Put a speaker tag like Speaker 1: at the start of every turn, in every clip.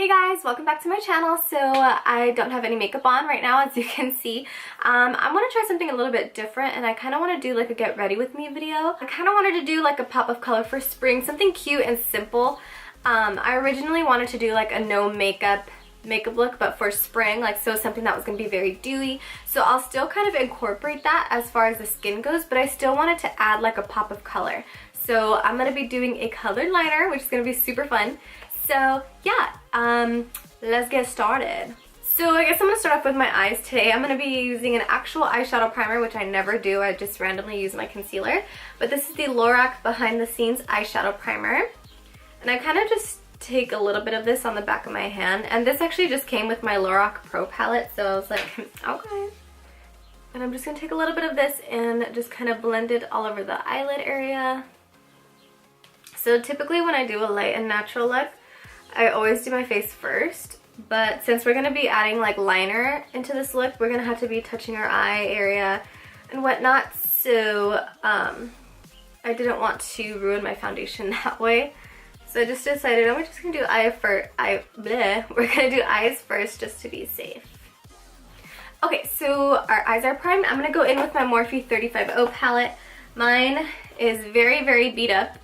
Speaker 1: Hey guys, welcome back to my channel. So I don't have any makeup on right now, as you can see. I want to try something a little bit different, and I kind of want to do like a get ready with me video. I kind of wanted to do like a pop of color for spring, something cute and simple. I originally wanted to do like a no makeup look, but for spring, like so something that was going to be very dewy. So I'll still kind of incorporate that as far as the skin goes, but I still wanted to add like a pop of color. So I'm going to be doing a colored liner, which is going to be super fun. So yeah, let's get started. So I guess I'm going to start off with my eyes today. I'm going to be using an actual eyeshadow primer, which I never do. I just randomly use my concealer. But this is the Lorac Behind the Scenes eyeshadow primer. And I kind of just take a little bit of this on the back of my hand. And this actually just came with my Lorac Pro palette, so I was like, okay. And I'm just going to take a little bit of this and just kind of blend it all over the eyelid area. So typically when I do a light and natural look, I always do my face first, but since we're going to be adding like liner into this look, we're going to have to be touching our eye area and whatnot, so I didn't want to ruin my foundation that way. So I just decided I'm just going to do we're going to do eyes first just to be safe. Okay, so our eyes are primed. I'm going to go in with my Morphe 35O palette. Mine is very, very beat up.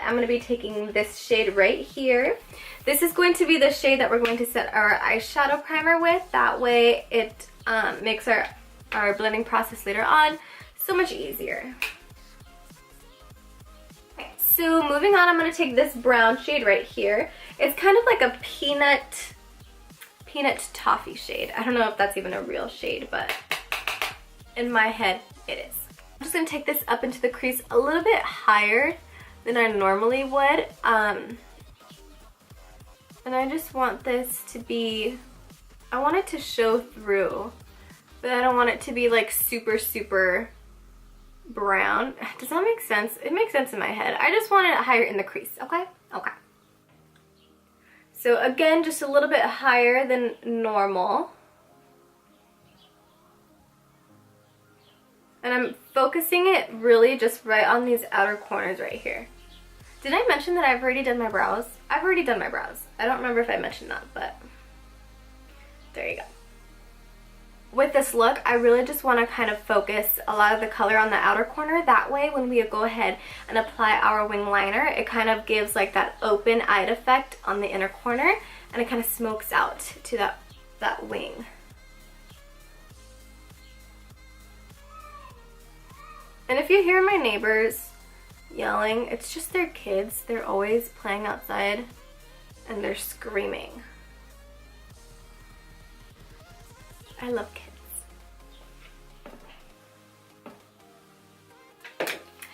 Speaker 1: I'm going to be taking this shade right here. This is going to be the shade that we're going to set our eyeshadow primer with. That way it makes our blending process later on so much easier. Okay, so moving on, I'm going to take this brown shade right here. It's kind of like a peanut toffee shade. I don't know if that's even a real shade, but in my head it is. I'm just going to take this up into the crease a little bit higher than I normally would. And I just want this to be, I want it to show through, but I don't want it to be like super, super brown. Does that make sense? It makes sense in my head. I just want it higher in the crease, okay? Okay. So again, just a little bit higher than normal. And I'm focusing it really just right on these outer corners right here. Did I mention that I've already done my brows? I've already done my brows. I don't remember if I mentioned that, but there you go. With this look, I really just want to kind of focus a lot of the color on the outer corner. That way, when we go ahead and apply our wing liner, it kind of gives like that open-eyed effect on the inner corner, and it kind of smokes out to that wing. And if you hear my neighbors yelling, it's just their kids. They're always playing outside and they're screaming. I love kids.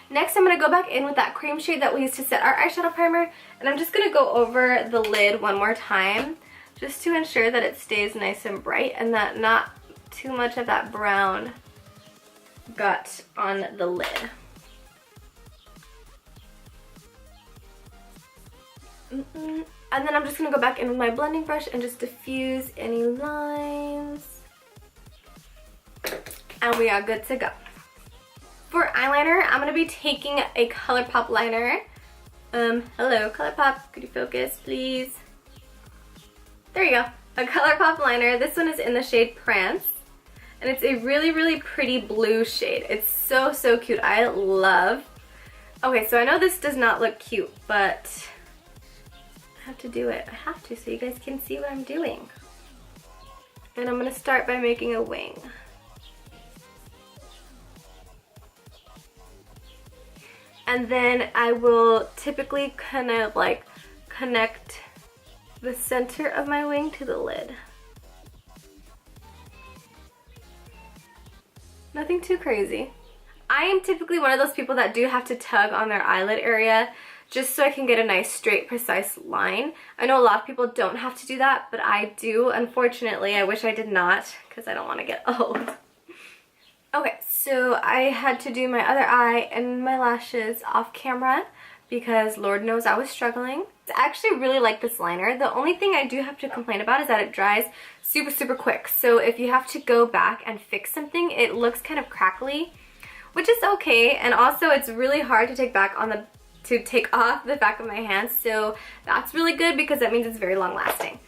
Speaker 1: Next, I'm going to go back in with that cream shade that we used to set our eyeshadow primer, and I'm just going to go over the lid one more time just to ensure that it stays nice and bright and that not too much of that brown got on the lid. And then I'm just going to go back in with my blending brush and just diffuse any lines. And we are good to go. For eyeliner, I'm going to be taking a ColourPop liner. Hello, ColourPop, could you focus, please? There you go. A ColourPop liner. This one is in the shade Prance. And it's a really, really pretty blue shade. It's so, so cute. I love. Okay, so I know this does not look cute, but I have to do it. I have to so you guys can see what I'm doing. And I'm going to start by making a wing. And then I will typically kind of like connect the center of my wing to the lid. Nothing too crazy. I am typically one of those people that do have to tug on their eyelid area just so I can get a nice straight precise line. I know a lot of people don't have to do that, but I do. Unfortunately, I wish I did not because I don't want to get old. Okay, so I had to do my other eye and my lashes off camera because Lord knows I was struggling. I actually really like this liner. The only thing I do have to complain about is that it dries super, super quick. So if you have to go back and fix something, it looks kind of crackly, which is okay. And also it's really hard to take off the back of my hand, so that's really good because that means it's very long lasting.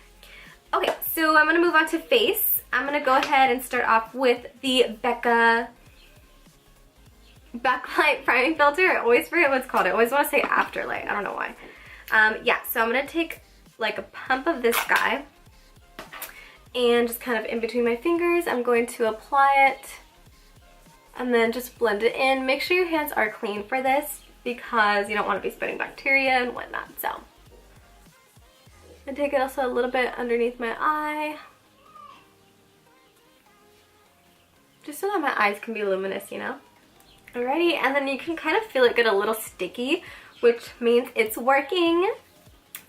Speaker 1: Okay, so I'm going to move on to face. I'm going to go ahead and start off with the Becca Backlight Priming Filter. I always forget what it's called. I always want to say Afterlight. I don't know why. Yeah, so I'm going to take like a pump of this guy and just kind of in between my fingers, I'm going to apply it and then just blend it in. Make sure your hands are clean for this because you don't want to be spreading bacteria and whatnot. So I take it also a little bit underneath my eye, just so that my eyes can be luminous, you know. Alrighty, and then you can kind of feel it get a little sticky, which means it's working.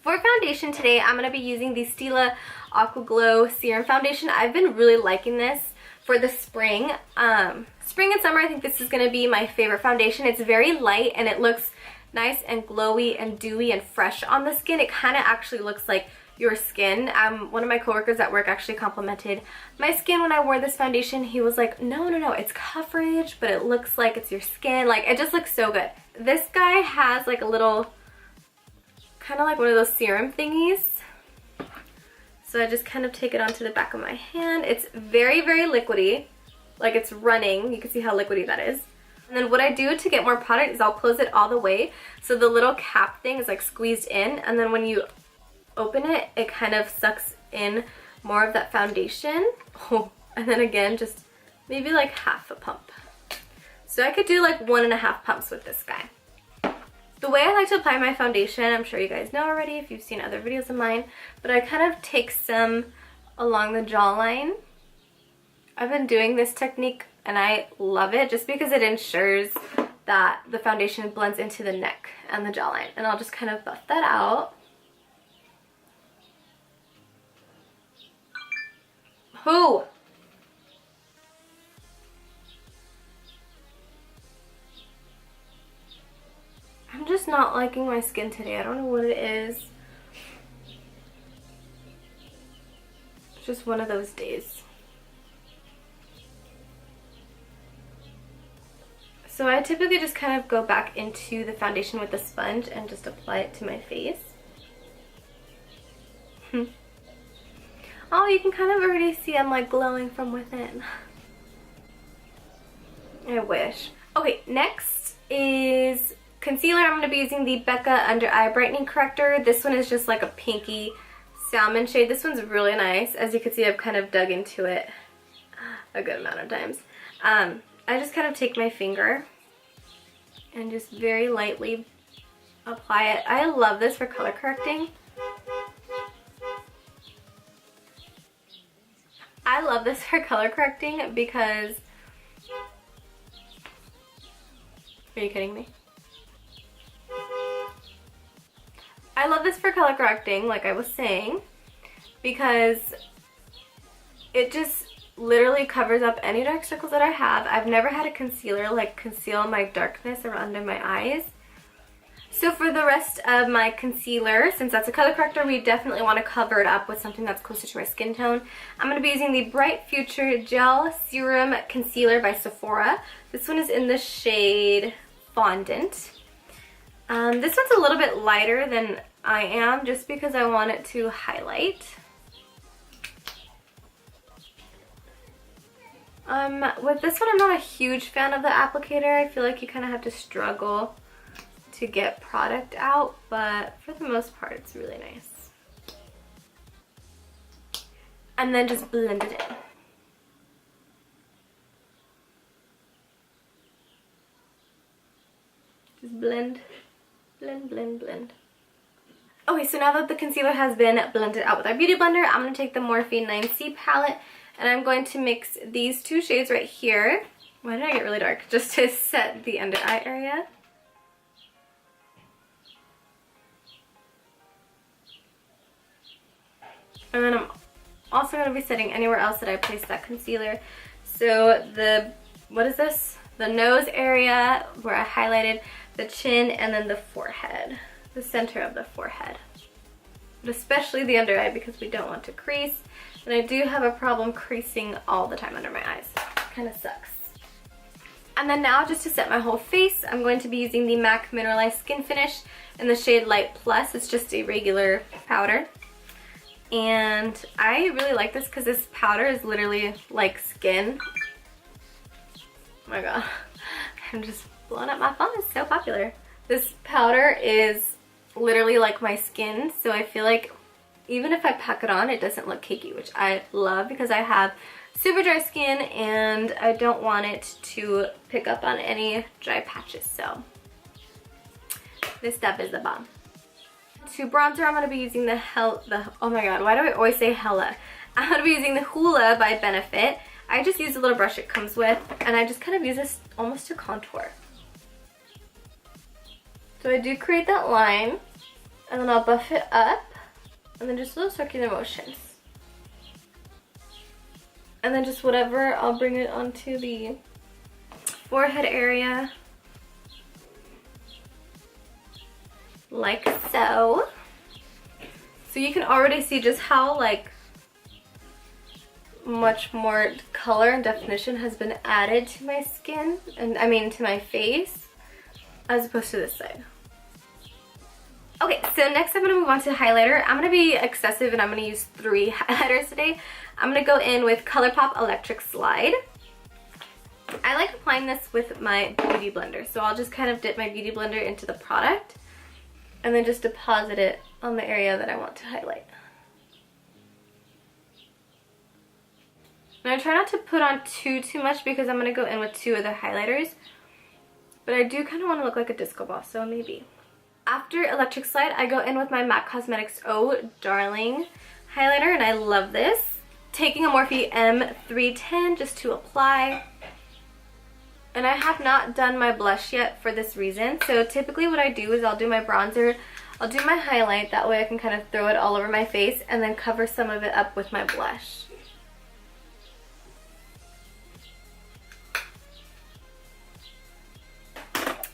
Speaker 1: For foundation today, I'm going to be using the Stila Aqua Glow Serum Foundation. I've been really liking this for the spring. Spring and summer, I think this is going to be my favorite foundation. It's very light and it looks nice and glowy and dewy and fresh on the skin. It kind of actually looks like your skin. One of my coworkers at work actually complimented my skin when I wore this foundation. He was like, no, it's coverage, but it looks like it's your skin. Like, it just looks so good. This guy has like a little, kind of like one of those serum thingies. So I just kind of take it onto the back of my hand. It's very, very liquidy. Like, it's running. You can see how liquidy that is. And then what I do to get more product is I'll close it all the way. So the little cap thing is like squeezed in. And then when you open it, it kind of sucks in more of that foundation. Oh, and then again, just maybe like half a pump. So I could do like 1.5 pumps with this guy. The way I like to apply my foundation, I'm sure you guys know already if you've seen other videos of mine, but I kind of take some along the jawline. I've been doing this technique and I love it just because it ensures that the foundation blends into the neck and the jawline. And I'll just kind of buff that out. Who? I'm just not liking my skin today. I don't know what it is. It's just one of those days. So I typically just kind of go back into the foundation with a sponge and just apply it to my face. Oh, you can kind of already see I'm like glowing from within. I wish. Okay, next is concealer. I'm going to be using the Becca Under Eye Brightening Corrector. This one is just like a pinky salmon shade. This one's really nice. As you can see, I've kind of dug into it a good amount of times. I just kind of take my finger and just very lightly apply it. I love this for color correcting. I love this for color correcting because... Are you kidding me? I love this for color correcting, like I was saying, because it just literally covers up any dark circles that I have. I've never had a concealer like conceal my darkness around under my eyes. So for the rest of my concealer, since that's a color corrector, we definitely want to cover it up with something that's closer to my skin tone. I'm going to be using the Bright Future Gel Serum Concealer by Sephora. This one is in the shade Fondant. This one's a little bit lighter than I am just because I want it to highlight. With this one, I'm not a huge fan of the applicator. I feel like you kind of have to struggle to get product out, but for the most part, it's really nice. And then just blend it in. Just blend, blend, blend, blend. Okay, so now that the concealer has been blended out with our Beauty Blender, I'm going to take the Morphe 9C palette and I'm going to mix these two shades right here. Why did I get really dark? Just to set the under eye area. And then I'm also going to be setting anywhere else that I placed that concealer. So the, what is this? The nose area where I highlighted, the chin, and then the forehead. The center of the forehead. But especially the under eye because we don't want to crease. And I do have a problem creasing all the time under my eyes. Kind of sucks. And then now, just to set my whole face, I'm going to be using the MAC Mineralized Skin Finish in the shade Light Plus. It's just a regular powder. and I really like this because this powder is literally like skin. Oh my god, I'm just blowing up my phone. It's so popular. This powder is literally like my skin, so I feel like even if I pack it on, it doesn't look cakey, which I love because I have super dry skin and I don't want it to pick up on any dry patches. So this stuff is the bomb. To bronzer, I'm going to be using oh my god, why do I always say hella? I'm going to be using the Hoola by Benefit. I just use the little brush it comes with, and I just kind of use this almost to contour. So I do create that line, and then I'll buff it up, and then just little circular motions. And then just whatever, I'll bring it onto the forehead area. Like so. So you can already see just how like much more color and definition has been added to my skin, and I mean to my face, as opposed to this side. Okay, so next I'm going to move on to highlighter. I'm going to be excessive and I'm going to use 3 highlighters today. I'm going to go in with ColourPop Electric Slide. I like applying this with my beauty blender, so I'll just kind of dip my beauty blender into the product and then just deposit it on the area that I want to highlight. And I try not to put on too much because I'm going to go in with 2 other highlighters, but I do kind of want to look like a disco ball, so maybe. After Electric Slide, I go in with my MAC Cosmetics Oh Darling highlighter, and I love this. Taking a Morphe M310 just to apply. And I have not done my blush yet for this reason. So typically what I do is I'll do my bronzer, I'll do my highlight, that way I can kind of throw it all over my face and then cover some of it up with my blush.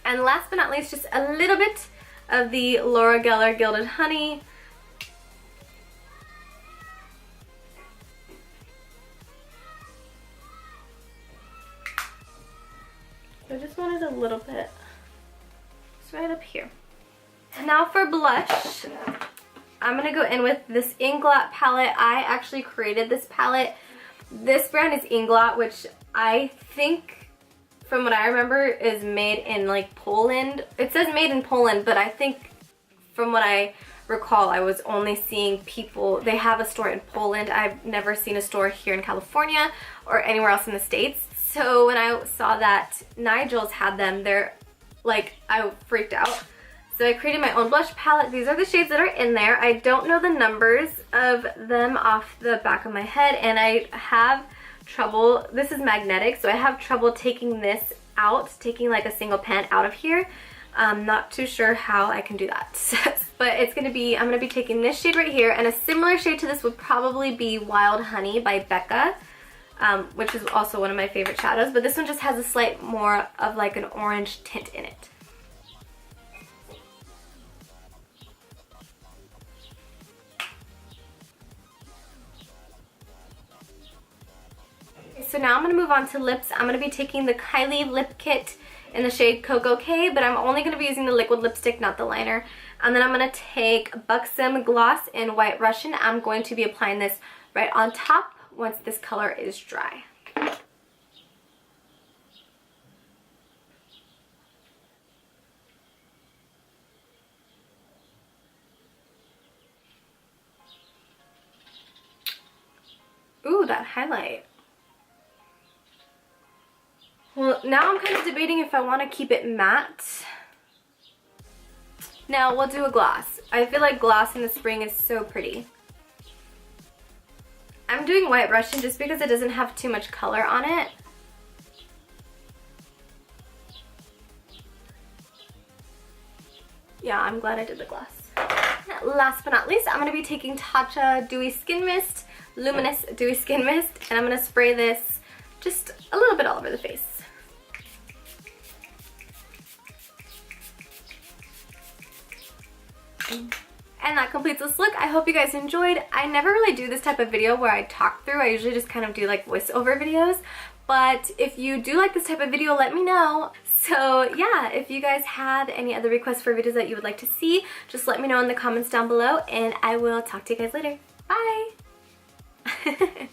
Speaker 1: And last but not least, just a little bit of the Laura Geller Gilded Honey. I just wanted a little bit. It's right up here. Now for blush, I'm going to go in with this Inglot palette. I actually created this palette. This brand is Inglot, which I think, from what I remember, is made in like Poland. It says made in Poland, but I think from what I recall, I was only seeing people, they have a store in Poland. I've never seen a store here in California or anywhere else in the States. So when I saw that Nigel's had them, they're like, I freaked out. So I created my own blush palette. These are the shades that are in there. I don't know the numbers of them off the back of my head, and I have trouble, this is magnetic, so I have trouble taking this out, taking like a single pen out of here. I'm not too sure how I can do that. But it's gonna be, I'm gonna be taking this shade right here, and a similar shade to this would probably be Wild Honey by Becca, which is also one of my favorite shadows, but this one just has a slight more of like an orange tint in it. So now I'm going to move on to lips. I'm going to be taking the Kylie Lip Kit in the shade Cocoa K, but I'm only going to be using the liquid lipstick, not the liner. And then I'm going to take Buxom Gloss in White Russian. I'm going to be applying this right on top once this color is dry. Ooh, that highlight. Well, now I'm kind of debating if I want to keep it matte. Now we'll do a gloss. I feel like gloss in the spring is so pretty. I'm doing White Russian just because it doesn't have too much color on it. Yeah, I'm glad I did the gloss. Last but not least, I'm going to be taking Tatcha Dewy Skin Mist, Luminous Dewy Skin Mist, and I'm going to spray this just a little bit all over the face. And that completes this look. I hope you guys enjoyed. I never really do this type of video where I talk through. I usually just kind of do like voiceover videos. But if you do like this type of video, let me know. So yeah, if you guys have any other requests for videos that you would like to see, just let me know in the comments down below, and I will talk to you guys later. Bye!